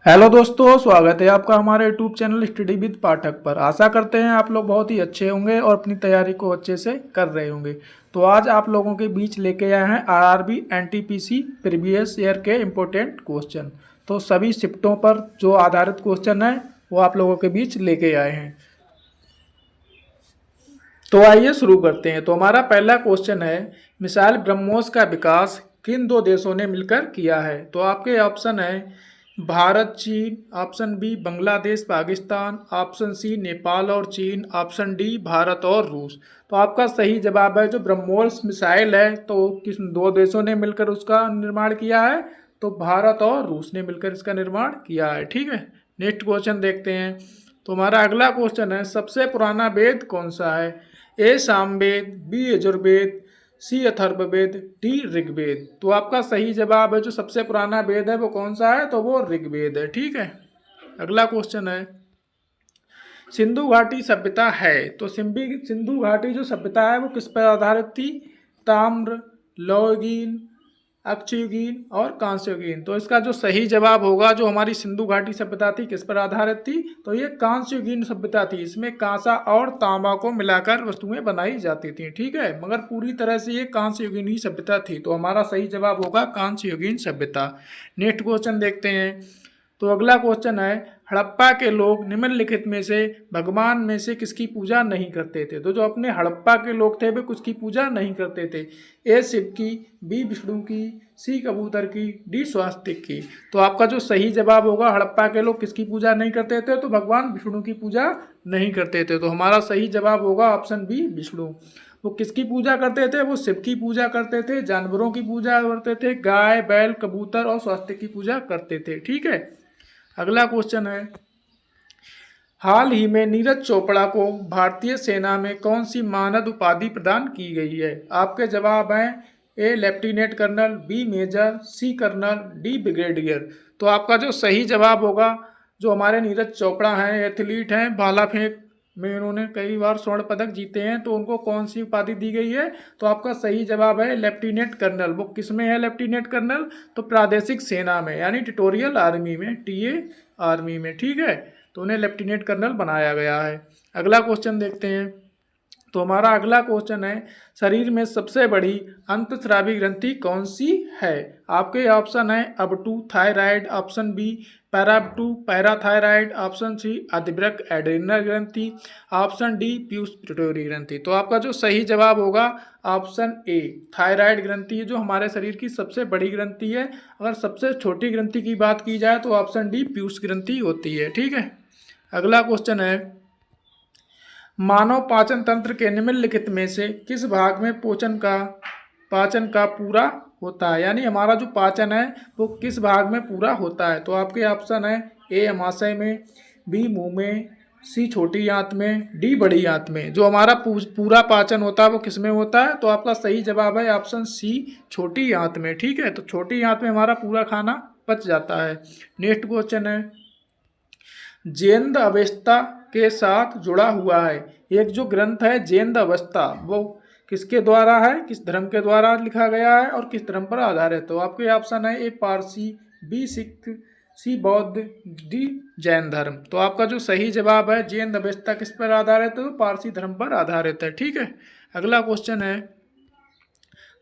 Hello दोस्तों, स्वागत है आपका हमारे यूट्यूब चैनल स्टडी विद पाठक पर। आशा करते हैं आप लोग बहुत ही अच्छे होंगे और अपनी तैयारी को अच्छे से कर रहे होंगे। तो आज आप लोगों के बीच लेके आए हैं आरआरबी एनटीपीसी प्रीवियस ईयर के इम्पोर्टेंट क्वेश्चन। तो सभी शिफ्टों पर जो आधारित क्वेश्चन है वो आप लोगों के बीच लेके आए हैं। तो आइए शुरू करते हैं। तो हमारा पहला क्वेश्चन है, मिसाइल ब्रह्मोस का विकास किन दो देशों ने मिलकर किया है? तो आपके ऑप्शन है भारत चीन, option B Bangladesh Pakistan, option C Nepal और चीन, ऑप्शन डी भारत और रूस। तो आपका सही जवाब है जो ब्रह्मोस मिसाइल है तो किस दो देशों ने मिलकर उसका निर्माण किया है? तो भारत और रूस ने मिलकर इसका निर्माण किया है। ठीक है, नेक्स्ट क्वेश्चन देखते हैं। तो हमारा अगला क्वेश्चन है, सबसे पुराना वेद कौन सा है? ए सामवेद, बी यजुर्वेद, सी अथर्ववेद, डी ऋग्वेद। तो आपका सही जवाब है जो सबसे पुराना वेद है वो कौन सा है? तो वो ऋग्वेद है। ठीक है, अगला क्वेश्चन है, सिंधु घाटी सभ्यता है तो सिंधु घाटी जो सभ्यता है वो किस पर आधारित थी? ताम्र, लौहयुगीन, अक्षयुगीन और कांस्ययुगीन। तो इसका जो सही जवाब होगा, जो हमारी सिंधु घाटी सभ्यता थी किस पर आधारित थी? तो ये कांस्ययुगीन सभ्यता थी। इसमें कांसा और तांबा को मिलाकर वस्तुएं बनाई जाती थी। ठीक है, मगर पूरी तरह से ये कांस्ययुगीन ही सभ्यता थी। तो हमारा सही जवाब होगा कांस्ययुगीन सभ्यता। नेक्स्ट क्वेश्चन देखते हैं। तो अगला क्वेश्चन है, हड़प्पा के लोग निम्नलिखित में से भगवान में से किसकी पूजा नहीं करते थे? तो जो अपने हड़प्पा के लोग थे वे किसकी पूजा नहीं करते थे? ए शिव की, बी विष्णु की, सी कबूतर की, डी स्वास्तिक की। तो आपका जो सही जवाब होगा, हड़प्पा के लोग किसकी पूजा नहीं करते थे? तो भगवान विष्णु की पूजा नहीं करते थे। तो हमारा सही जवाब होगा ऑप्शन बी विष्णु। वो किसकी पूजा करते थे? वो शिव की पूजा करते थे, जानवरों की पूजा करते थे, गाय बैल कबूतर और स्वास्तिक की पूजा करते थे। ठीक है, अगला क्वेश्चन है, हाल ही में नीरज चोपड़ा को भारतीय सेना में कौन सी मानद उपाधि प्रदान की गई है? आपके जवाब हैं ए लेफ्टिनेंट कर्नल, बी मेजर, सी कर्नल, डी ब्रिगेडियर। तो आपका जो सही जवाब होगा, जो हमारे नीरज चोपड़ा हैं एथलीट हैं, भाला फेंक में उन्होंने कई बार स्वर्ण पदक जीते हैं, तो उनको कौन सी उपाधि दी गई है? तो आपका सही जवाब है लेफ्टिनेंट कर्नल। वो किस में है लेफ्टिनेंट कर्नल? तो प्रादेशिक सेना में, यानी टिटोरियल आर्मी में, टीए आर्मी में। ठीक है, तो उन्हें लेफ्टिनेंट कर्नल बनाया गया है। अगला क्वेश्चन देखते हैं। तो हमारा अगला क्वेश्चन है, शरीर में सबसे बड़ी अंतस्रावी ग्रंथि कौन सी है? आपके ऑप्शन है अब2 थायराइड, ऑप्शन बी पैराब2 पैराथायराइड, ऑप्शन सी अधिवृक्क एड्रीनल ग्रंथि, ऑप्शन डी पीयूष पिट्यूटरी ग्रंथि। तो आपका जो सही जवाब होगा ऑप्शन ए थायराइड ग्रंथि, जो हमारे शरीर की सबसे बड़ी ग्रंथि है। अगर सबसे छोटी ग्रंथि की बात की जाए तो ऑप्शन डी पीयूष ग्रंथि होती है। ठीक है, अगला क्वेश्चन है, मानव पाचन तंत्र के निम्नलिखित में से किस भाग में पाचन का पूरा होता है? यानी हमारा जो पाचन है वो किस भाग में पूरा होता है? तो आपके ऑप्शन है ए अमाशय में, बी मुंह में, सी छोटी आंत में, डी बड़ी आंत में। जो हमारा पूरा पाचन होता है वो किस में होता है? तो आपका सही जवाब है ऑप्शन सी छोटी आंत में। ठीक है, तो छोटी आंत में हमारा पूरा खाना पच जाता है। नेक्स्ट क्वेश्चन है, जेंद अवस्था के साथ जुड़ा हुआ है एक जो ग्रंथ है जेंद अवस्था, वो किसके द्वारा है, किस धर्म के द्वारा लिखा गया है और किस धर्म पर आधारित है? तो आपके ऑप्शन है ए पारसी, बी सिख, सी बौद्ध, डी जैन धर्म। तो आपका जो सही जवाब है जेंद अवस्था किस पर आधारित है? तो पारसी धर्म पर आधारित है। ठीक है, अगला क्वेश्चन है,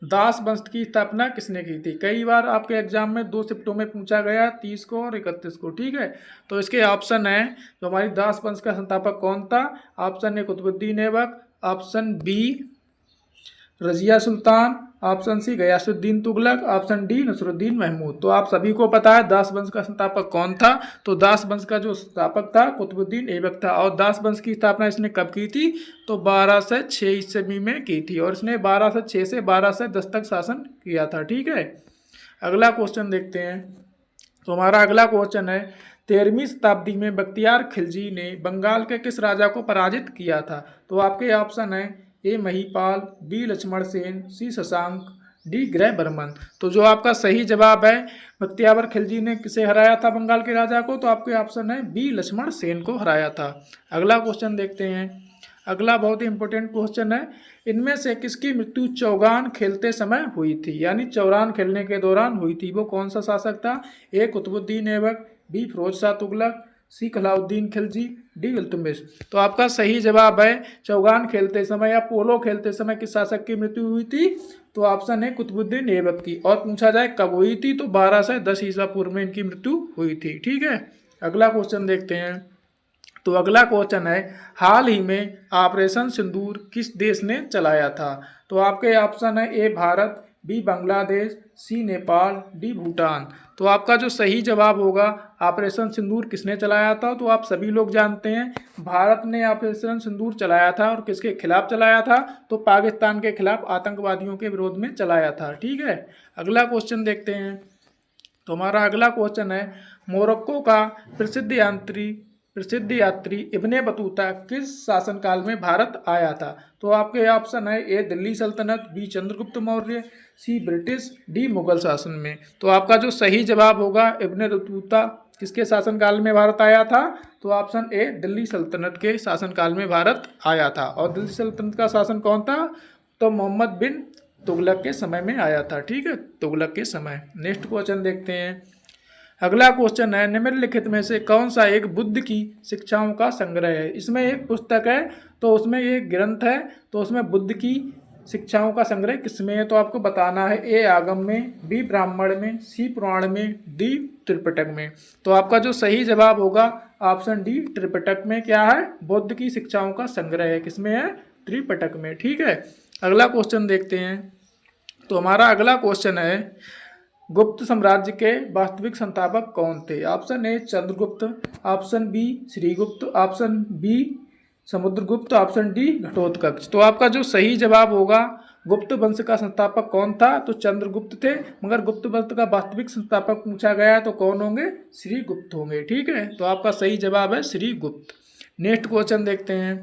दास वंश की स्थापना किसने की थी? कई बार आपके एग्जाम में दो शिफ्टों में पूछा गया, 30 को और 31 को। ठीक है, तो इसके ऑप्शन है, जो हमारी दास वंश का संस्थापक कौन था? Option A Qutubuddin Aibak, option B Razia Sultan, option C Ghiyasuddin Tughlaq, option D Nasiruddin Mahmud. तो आप सभी को पता है दास वंश का संस्थापक कौन था? तो दास वंश का जो संस्थापक था कुतुबुद्दीन ऐबक था। और दास वंश की स्थापना इसने कब की थी? तो 1206 ईस्वी में की थी और इसने 1206 से 1210 तक शासन किया था। ठीक है, अगला क्वेश्चन देखते हैं। तो हमारा अगला क्वेश्चन है, 13वीं शताब्दी में बख्तियार खिलजी ने बंगाल के किस राजा को पराजित किया था? तो आपके ऑप्शन है ए महिपाल, बी लक्ष्मण सेन, सी शशांक, डी ग्रह बर्मन। तो जो आपका सही जवाब है, बख्तियार खिलजी ने किसे हराया था बंगाल के राजा को? तो आपके ऑप्शन है बी लक्ष्मण सेन को हराया था। अगला क्वेश्चन देखते हैं, अगला बहुत ही इंपॉर्टेंट क्वेश्चन है, इनमें से किसकी मृत्यु चौगान खेलते समय हुई थी, यानी चौरान खेलने के दौरान हुई थी, वो कौन सा शासक था? ए कुतुबुद्दीन ऐबक, बी फिरोज शाह तुगलक, सी अलाउद्दीन खिलजी, डी इल्तुतमिश। तो आपका सही जवाब है चौगान खेलते समय या पोलो खेलते समय किस शासक की मृत्यु हुई थी? तो ऑप्शन है कुतुबुद्दीन ऐबक की। और पूछा जाए कब हुई थी, तो 12 से 10 ईसा पूर्व में इनकी मृत्यु हुई थी। ठीक है, अगला क्वेश्चन देखते हैं। तो अगला क्वेश्चन है, हाल ही में ऑपरेशन सिंदूर किस देश ने चलाया था? तो आपके ऑप्शन है ए भारत, बी बांग्लादेश, सी नेपाल, डी भूटान। तो आपका जो सही जवाब होगा, ऑपरेशन सिंदूर किसने चलाया था? तो आप सभी लोग जानते हैं भारत ने ऑपरेशन सिंदूर चलाया था। और किसके खिलाफ चलाया था? तो पाकिस्तान के खिलाफ आतंकवादियों के विरोध में चलाया था। ठीक है, अगला क्वेश्चन देखते हैं। तो हमारा अगला क्वेश्चन है, मोरक्को का प्रसिद्ध यात्री इब्ने बतूता किस शासनकाल में भारत आया था? तो आपके ऑप्शन है ए दिल्ली सल्तनत, बी चंद्रगुप्त मौर्य, सी ब्रिटिश, डी मुगल शासन में। तो आपका जो सही जवाब होगा, इब्ने बतूता किसके शासनकाल में भारत आया था? तो ऑप्शन ए दिल्ली सल्तनत के शासनकाल में भारत आया था। और दिल्ली सल्तनत का शासन कौन था? तो मोहम्मद बिन तुगलक के समय में आया था। ठीक है, तुगलक के समय। नेक्स्ट क्वेश्चन देखते हैं। अगला क्वेश्चन है, निम्नलिखित में से कौन सा एक बुद्ध की शिक्षाओं का संग्रह है? इसमें एक पुस्तक है, तो उसमें एक ग्रंथ है, तो उसमें बुद्ध की शिक्षाओं का संग्रह किसमें है? तो आपको बताना है ए आगम में, बी ब्राह्मण में, सी पुराण में, डी त्रिपिटक में। तो आपका जो सही जवाब होगा ऑप्शन डी त्रिपिटक में। क्या है? बुद्ध की शिक्षाओं का संग्रह है, किसमें है? त्रिपिटक में। ठीक है, अगला क्वेश्चन देखते हैं। तो हमारा अगला क्वेश्चन है, गुप्त साम्राज्य के वास्तविक संस्थापक कौन थे? Option A Chandragupta, option B Shrigupta, option B Samudragupta, option D Ghatotkacha. तो आपका जो सही जवाब होगा, गुप्त वंश का संस्थापक कौन था? तो चंद्रगुप्त थे। मगर गुप्त वंश का वास्तविक संस्थापक पूछा गया तो कौन होंगे? श्रीगुप्त होंगे। ठीक है, तो आपका सही जवाब है श्रीगुप्त। नेक्स्ट क्वेश्चन देखते हैं।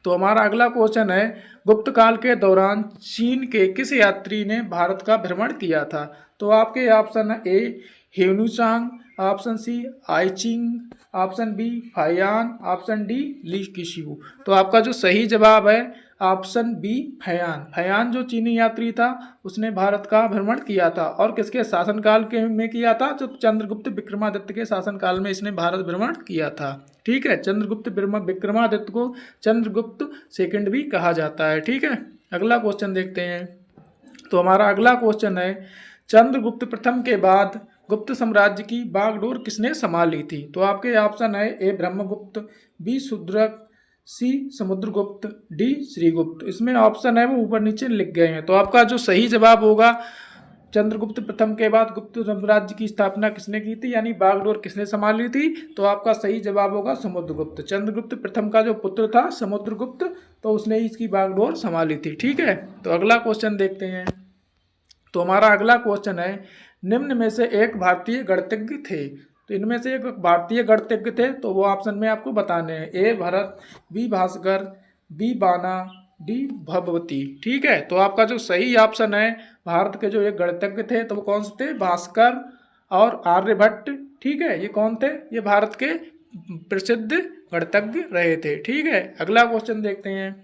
तो हमारा अगला क्वेश्चन है, गुप्त काल के दौरान चीन के किस यात्री ने भारत का भ्रमण किया था? तो आपके ऑप्शन है A Hiuen Tsang, option C I Ching, option B Fa Hien, option D ली किशियू। तो आपका जो सही जवाब है ऑप्शन बी फयान। फयान जो चीनी यात्री था उसने भारत का भ्रमण किया था। और किसके शासनकाल के में किया था? जो चंद्रगुप्त विक्रमादित्य के शासनकाल में इसने भारत भ्रमण किया था। ठीक है, चंद्रगुप्त विक्रमादित्य को चंद्रगुप्त सेकंड भी कहा जाता है। ठीक है, अगला क्वेश्चन देखते हैं। तो हमारा अगला क्वेश्चन है, चंद्रगुप्त प्रथम के बाद गुप्त साम्राज्य की बागडोर किसने संभाली थी? तो आपके ऑप्शन है ए ब्रह्मगुप्त, बी शूद्रक, सी समुद्रगुप्त, डी श्रीगुप्त। इसमें ऑप्शन है वो ऊपर नीचे लिख गए हैं। तो आपका जो सही जवाब होगा, चंद्रगुप्त प्रथम के बाद गुप्त साम्राज्य की स्थापना किसने की थी, यानी बागडोर किसने संभाली थी? तो आपका सही जवाब होगा समुद्रगुप्त। चंद्रगुप्त प्रथम का जो पुत्र था समुद्रगुप्त, तो उसने इसकी बागडोर संभाली थी। ठीक है, तो अगला क्वेश्चन देखते हैं। तो हमारा अगला क्वेश्चन है, निम्न में से एक भारतीय गणितज्ञ थे। तो इनमें से एक भारतीय गणितज्ञ थे, तो वो ऑप्शन में आपको बताने हैं। ए भरत, बी भास्कर, बी बाना, डी भगवती। ठीक है, तो आपका जो सही ऑप्शन है, भारत के जो एक गणितज्ञ थे तो वो कौन से थे? भास्कर और आर्यभट्ट। ठीक है, ये कौन थे? ये भारत के प्रसिद्ध गणितज्ञ रहे थे। ठीक है, अगला क्वेश्चन देखते हैं।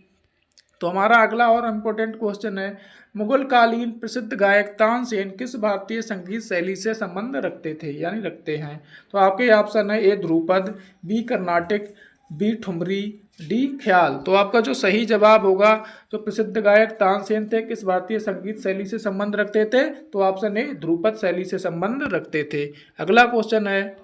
तो हमारा अगला और इम्पोर्टेंट क्वेश्चन है, मुगल कालीन प्रसिद्ध गायक तानसेन किस भारतीय संगीत शैली से संबंध रखते थे, यानी रखते हैं? तो आपके ऑप्शन है A Dhrupad, B Carnatic, B Thumri, D Khayal. तो आपका जो सही जवाब होगा, जो प्रसिद्ध गायक तानसेन थे किस भारतीय संगीत शैली से संबंध रखते थे? तो ऑप्शन ए ध्रुपद शैली से संबंध रखते थे। अगला क्वेश्चन है।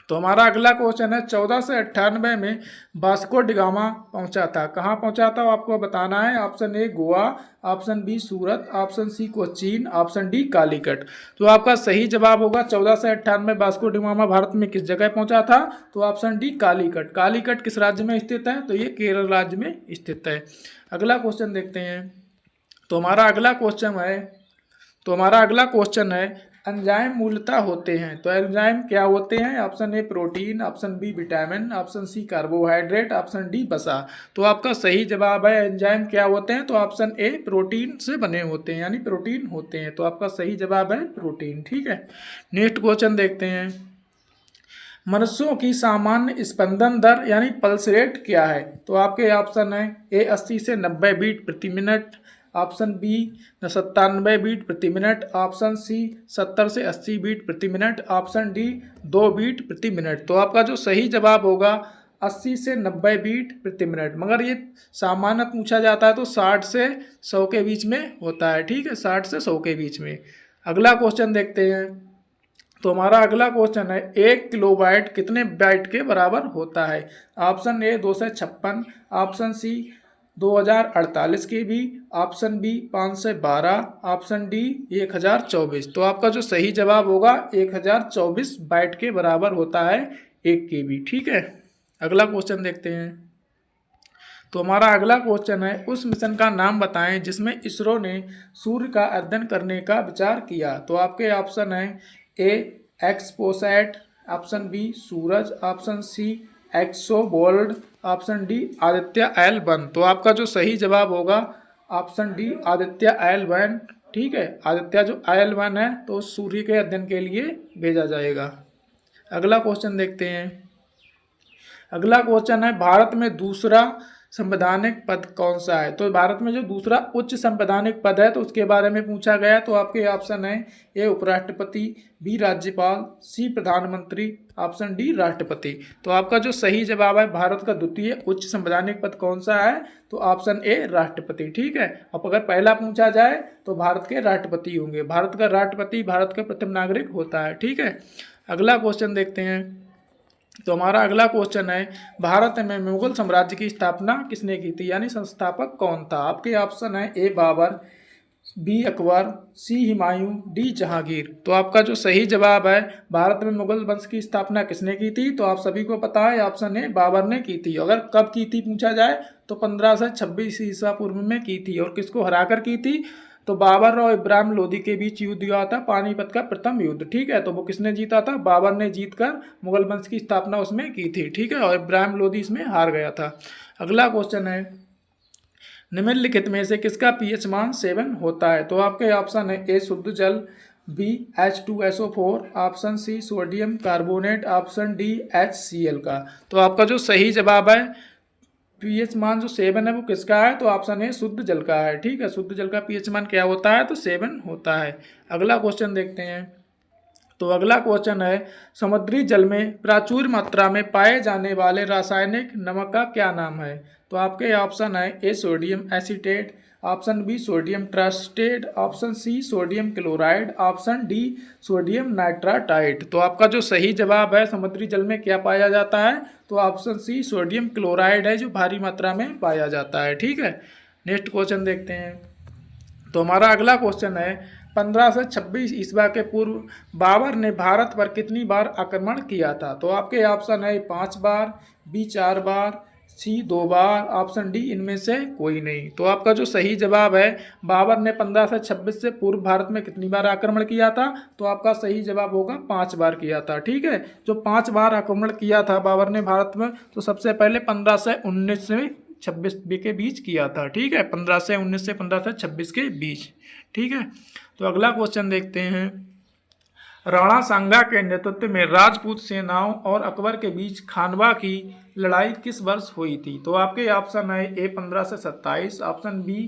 तो हमारा अगला क्वेश्चन है, 1498 में वास्को डिगामा पहुंचा था। कहाँ पहुंचा था आपको बताना है। Option A Goa, option B Surat, option C Cochin, option D Calicut. तो आपका सही जवाब होगा 1498 वास्को डिगामा भारत में किस जगह पहुंचा था? तो ऑप्शन डी कालीकट। कालीकट किस राज्य में स्थित है? तो ये केरल राज्य में स्थित है। अगला क्वेश्चन देखते हैं। तो हमारा अगला क्वेश्चन है, एंजाइम मूलतः होते हैं। तो एंजाइम क्या होते हैं? Option A protein, option B vitamin, option C carbohydrate, option D वसा। तो आपका सही जवाब है एंजाइम क्या होते हैं? तो ऑप्शन ए प्रोटीन से बने होते हैं, यानी प्रोटीन होते हैं। तो आपका सही जवाब है प्रोटीन। ठीक है, नेक्स्ट क्वेश्चन देखते हैं। मनुष्यों की सामान्य स्पंदन दर यानी पल्स रेट क्या है? तो आपके ऑप्शन है ए 80 से 90 बीट प्रति मिनट, ऑप्शन बी 97 बीट प्रति मिनट, ऑप्शन सी 70 से 80 बीट प्रति मिनट, ऑप्शन डी 2 बीट प्रति मिनट। तो आपका जो सही जवाब होगा 80 से 90 बीट प्रति मिनट, मगर ये सामान्य पूछा जाता है तो 60 से 100 के बीच में होता है। ठीक है, 60 से 100 के बीच में। अगला क्वेश्चन देखते हैं। तो हमारा अगला क्वेश्चन है 1 किलोबाइट कितने बाइट के बराबर होता है? Option A 256, option C 2048 KB, option B 512, option D 1024। तो आपका जो सही जवाब होगा 1024 बाइट के बराबर होता है 1 KB। ठीक है, अगला क्वेश्चन देखते हैं। तो हमारा अगला क्वेश्चन है उस मिशन का नाम बताएं जिसमें इसरो ने सूर्य का अध्ययन करने का विचार किया। तो आपके ऑप्शन है A XPoSat, option B Suraj, option C एक्सोबोल्ड, ऑप्शन डी आदित्य L1। तो आपका जो सही जवाब होगा ऑप्शन डी आदित्य L1। ठीक है, आदित्य जो L1 है तो सूर्य के अध्ययन के लिए भेजा जाएगा। अगला क्वेश्चन देखते हैं। अगला क्वेश्चन है भारत में दूसरा संवैधानिक पद कौन सा है? तो भारत में जो दूसरा उच्च संवैधानिक पद है तो उसके बारे में पूछा गया। तो आपके ऑप्शन है ए उपराष्ट्रपति, बी राज्यपाल, सी प्रधानमंत्री, ऑप्शन डी राष्ट्रपति। तो आपका जो सही जवाब है भारत का द्वितीय उच्च संवैधानिक पद कौन सा है? तो ऑप्शन ए राष्ट्रपति। ठीक है, अब अगर पहला पूछा जाए तो भारत के राष्ट्रपति होंगे। भारत का राष्ट्रपति भारत का प्रथम नागरिक होता है। ठीक है, अगला क्वेश्चन देखते हैं। तो हमारा अगला क्वेश्चन है भारत में मुगल साम्राज्य की स्थापना किसने की थी, यानी संस्थापक कौन था? आपके ऑप्शन है ए बाबर, बी अकबर, सी हुमायूं, डी जहांगीर। तो आपका जो सही जवाब है भारत में मुगल वंश की स्थापना किसने की थी? तो आप सभी को पता है ऑप्शन ए बाबर ने की थी। अगर कब की थी पूछा जाए तो 1526 ईसा पूर्व में की थी। और किसको हराकर की थी? तो बाबर और इब्राहिम लोदी के बीच युद्ध हुआ था, पानीपत का प्रथम युद्ध। ठीक है, तो वो किसने जीता था? बाबर ने जीतकर मुगल वंश की स्थापना उसमें की थी। ठीक है, और इब्राहिम लोदी इसमें हार गया था। अगला क्वेश्चन है निम्नलिखित में से किसका पीएच मान 7 होता है? तो आपके ऑप्शन है ए शुद्ध जल, B H2SO4, option C sodium carbonate, option D HCl का। तो आपका जो सही जवाब है पीएच मान जो 7 है वो किसका है? तो ऑप्शन ए शुद्ध जल का है। ठीक है, शुद्ध जल का पीएच मान क्या होता है? तो 7 होता है। अगला क्वेश्चन देखते हैं। तो अगला क्वेश्चन है समुद्री जल में प्रचुर मात्रा में पाए जाने वाले रासायनिक नमक का क्या नाम है? तो आपके ऑप्शन है A sodium acetate, option B sodium tristate, option C sodium chloride, option D sodium nitrite. तो आपका जो सही जवाब है समुद्री जल में क्या पाया जाता है? तो ऑप्शन सी सोडियम क्लोराइड है जो भारी मात्रा में पाया जाता है। ठीक है, नेक्स्ट क्वेश्चन देखते हैं। तो हमारा अगला क्वेश्चन है 15 से 26 ईस्वी के पूर्व बाबर ने भारत पर कितनी बार आक्रमण किया था? तो आपके ऑप्शन है 5 बार, बी 4 बार, सी 2 बार, ऑप्शन डी इनमें से कोई नहीं। तो आपका जो सही जवाब है बाबर ने 15 से 26 से पूर्व भारत में कितनी बार आक्रमण किया था? तो आपका सही जवाब होगा 5 बार किया था। ठीक है, जो 5 बार आक्रमण किया था बाबर ने भारत में, तो सबसे पहले 15 से 19 से 26 के बीच किया था। ठीक है, 15 से 19 से 15 से 26 के बीच। ठीक है, तो अगला क्वेश्चन देखते हैं। राणा सांगा के नेतृत्व में राजपूत सेनाओं और अकबर के बीच खानवा की लड़ाई किस वर्ष हुई थी? तो आपके ऑप्शन है ए 15 से 27, ऑप्शन बी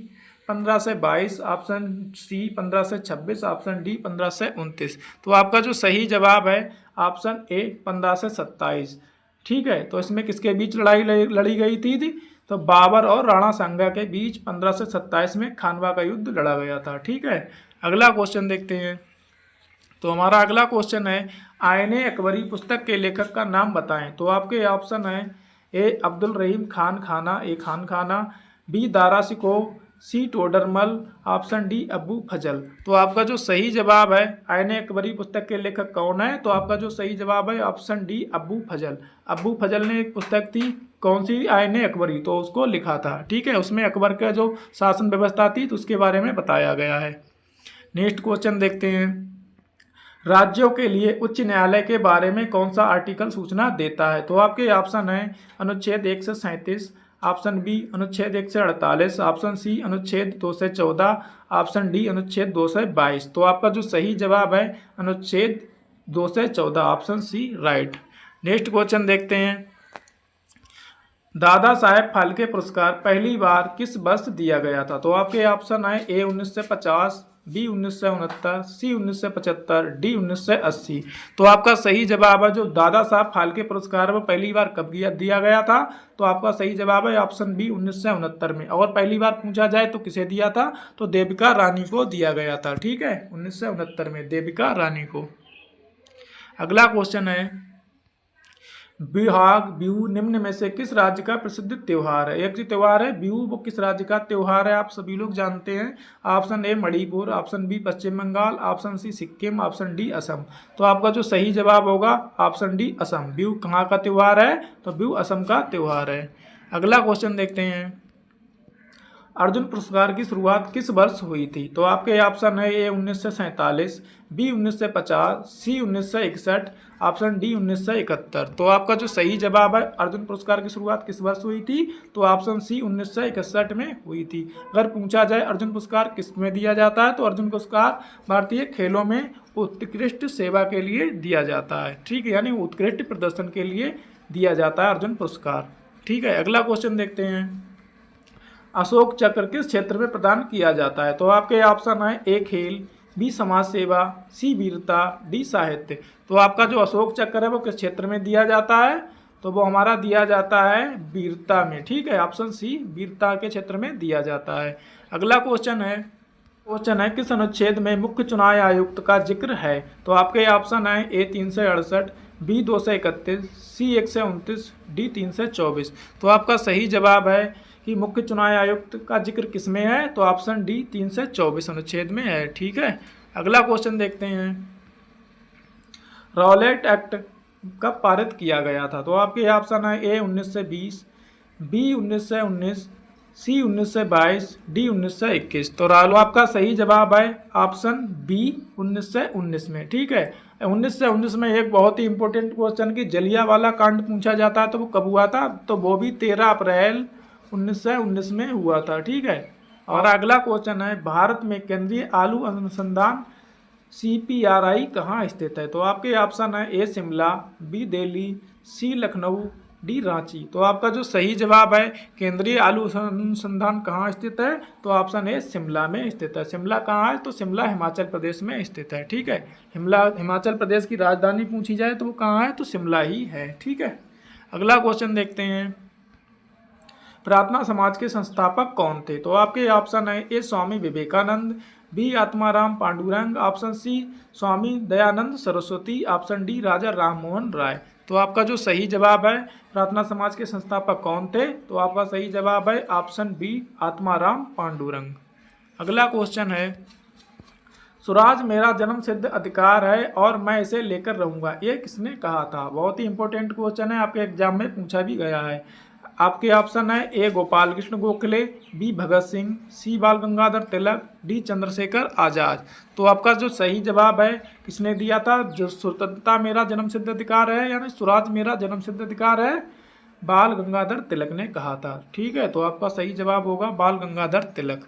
15 से 22, ऑप्शन सी 15 से 26, ऑप्शन डी 15 से 29। तो आपका जो सही जवाब है ऑप्शन ए 15 से 27। ठीक है, तो इसमें किसके बीच लड़ाई लड़ी गई थी? तो बाबर और राणा सांगा के बीच 15 से 27 में खानवा का युद्ध लड़ा गया था। ठीक है, अगला क्वेश्चन देखते हैं। तो हमारा अगला क्वेश्चन है आईने अकबरी पुस्तक के लेखक का नाम बताएं। तो आपके ऑप्शन है ए अब्दुल रहीम खान खाना, ए खान खाना, बी दारा सिकोव, सी टोडरमल, ऑप्शन डी अबू फजल। तो आपका जो सही जवाब है आईने अकबरी पुस्तक के लेखक कौन है? तो आपका जो सही जवाब है ऑप्शन डी अबू फजल। अबू फजल ने एक पुस्तक थी कौन सी? आईने अकबरी, तो उसको लिखा था। ठीक है, उसमें अकबर का जो शासन व्यवस्था थी तो उसके बारे में बताया गया है। नेक्स्ट क्वेश्चन देखते हैं। राज्यों के लिए उच्च न्यायालय के बारे में कौन सा आर्टिकल सूचना देता है? तो आपके ऑप्शन है अनुच्छेद 1 से 37, ऑप्शन बी अनुच्छेद 1 से 48, ऑप्शन सी अनुच्छेद 2 से 14, ऑप्शन डी अनुच्छेद 2 से 22। तो आपका जो सही जवाब है अनुच्छेद 2 से 14, option C right. Next question देखते हैं। दादा साहेब फाल्के पुरस्कार पहली बार किस वर्ष दिया गया था? तो आपके ऑप्शन है ए 1950, बी 1969, सी 1975, डी 1980। तो आपका सही जवाब है जो दादा साहब फाल्के पुरस्कार वो पहली बार कब दिया गया था? तो आपका सही जवाब है ऑप्शन बी 1969 में। और पहली बार पूछा जाए तो किसे दिया था? तो देविका रानी को दिया गया था। ठीक है, 1969 में देविका रानी को। अगला क्वेश्चन है, बिहू निम्न में से किस राज्य का प्रसिद्ध त्योहार है? एक जो त्योहार है बिहू, वो किस राज्य का त्योहार है आप सभी लोग जानते हैं। Option A Manipur, option B Paschim Bengal, option C Sikkim, option D Assam. तो आपका जो सही जवाब होगा ऑप्शन डी असम। बिहू कहाँ का त्योहार है? तो बिहू असम का त्योहार है। अगला क्वेश्चन देखते हैं, अर्जुन पुरस्कार की शुरुआत किस वर्ष हुई थी? तो आपके ऑप्शन है ए 1947, बी 1950, सी 1961, ऑप्शन डी 1971। तो आपका जो सही जवाब है अर्जुन पुरस्कार की शुरुआत किस वर्ष हुई थी? तो ऑप्शन सी 1961 में हुई थी। अगर पूछा जाए अर्जुन पुरस्कार किस में दिया जाता है? तो अर्जुन पुरस्कार भारतीय खेलों में उत्कृष्ट सेवा के लिए दिया जाता है। ठीक है, यानी उत्कृष्ट प्रदर्शन के लिए दिया जाता है अर्जुन पुरस्कार। ठीक है, अगला क्वेश्चन देखते हैं, अशोक चक्र किस क्षेत्र में प्रदान किया जाता है? तो आपके ऑप्शन है ए खेल, बी समाज सेवा, सी वीरता, डी साहित्य। तो आपका जो अशोक चक्र है वो किस क्षेत्र में दिया जाता है? तो वो हमारा दिया जाता है वीरता में। ठीक है, ऑप्शन सी वीरता के क्षेत्र में दिया जाता है। अगला क्वेश्चन है किस अनुच्छेद में मुख्य चुनाव आयुक्त का जिक्र है? तो आपके ऑप्शन है ए 368, बी 231, सी 129, डी 324। तो आपका सही जवाब है कि मुख्य चुनाव आयुक्त का जिक्र किस में है? तो ऑप्शन डी 324 अनुच्छेद में है। ठीक है, अगला क्वेश्चन देखते हैं, रॉलेट एक्ट कब पारित किया गया था? तो आपके ऑप्शन है ए 1920, बी 1919, सी 1922, डी 1921। तो आपका सही जवाब है ऑप्शन बी 1919 में। ठीक है, 1919 में एक बहुत ही इंपॉर्टेंट क्वेश्चन कि जलियांवाला कांड पूछा जाता है तो वो कब हुआ था? तो वो भी 13 अप्रैल 1919 में हुआ था। ठीक है, और अगला क्वेश्चन है, भारत में केंद्रीय आलू अनुसंधान CPRI कहाँ स्थित है? तो आपके ऑप्शन है ए शिमला, बी दिल्ली, सी लखनऊ, डी रांची। तो आपका जो सही जवाब है केंद्रीय आलू अनुसंधान कहाँ स्थित है? तो ऑप्शन ए शिमला में स्थित है। शिमला कहाँ है? तो शिमला हिमाचल प्रदेश में स्थित है। ठीक है, हिमाचल प्रदेश की राजधानी पूछी जाए तो वो कहाँ है? तो शिमला ही है। ठीक है, अगला क्वेश्चन देखते हैं, प्रार्थना समाज के संस्थापक कौन थे? तो आपके ऑप्शन है A Swami Vivekanand, B Atmaram Pandurang, option C Swami Dayanand Saraswati, option D Raja Rammohan Roy. तो आपका जो सही जवाब है प्रार्थना समाज के संस्थापक कौन थे? तो आपका सही जवाब है ऑप्शन बी आत्माराम पांडुरंग। अगला क्वेश्चन है, स्वराज मेरा जन्म सिद्ध अधिकार है और मैं इसे लेकर रहूंगा, ये किसने कहा था? बहुत ही इंपॉर्टेंट क्वेश्चन है, आपके एग्जाम में पूछा भी गया है। आपके ऑप्शन है ए गोपाल कृष्ण गोखले, बी भगत सिंह, सी बाल गंगाधर तिलक, डी चंद्रशेखर आजाद। तो आपका जो सही जवाब है किसने दिया था? जो स्वतंत्रता मेरा जन्म सिद्ध अधिकार है यानी स्वराज मेरा जन्म सिद्ध अधिकार है, बाल गंगाधर तिलक ने कहा था। ठीक है, तो आपका सही जवाब होगा बाल गंगाधर तिलक।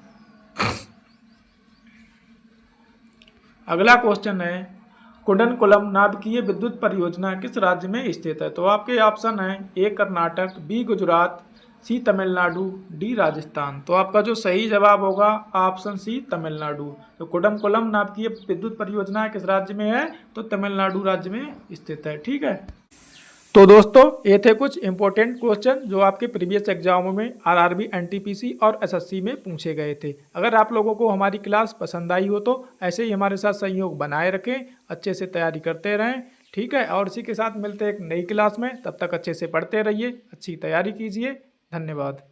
अगला क्वेश्चन है, कुंडनकुलम नाभिकीय विद्युत परियोजना किस राज्य में स्थित है? तो आपके ऑप्शन है ए कर्नाटक, बी गुजरात, सी तमिलनाडु, डी राजस्थान। तो आपका जो सही जवाब होगा ऑप्शन सी तमिलनाडु। तो कुंडनकुलम नाभिकीय विद्युत परियोजना किस राज्य में है? तो तमिलनाडु राज्य में स्थित है। ठीक है, तो दोस्तों ये थे कुछ इंपॉर्टेंट क्वेश्चन जो आपके प्रीवियस एग्जामों में आरआरबी, एनटीपीसी और एसएससी में पूछे गए थे। अगर आप लोगों को हमारी क्लास पसंद आई हो तो ऐसे ही हमारे साथ सहयोग बनाए रखें, अच्छे से तैयारी करते रहें। ठीक है, और इसी के साथ मिलते हैं एक नई क्लास में, तब तक अच्छे से पढ़ते रहिए, अच्छी तैयारी कीजिए। धन्यवाद।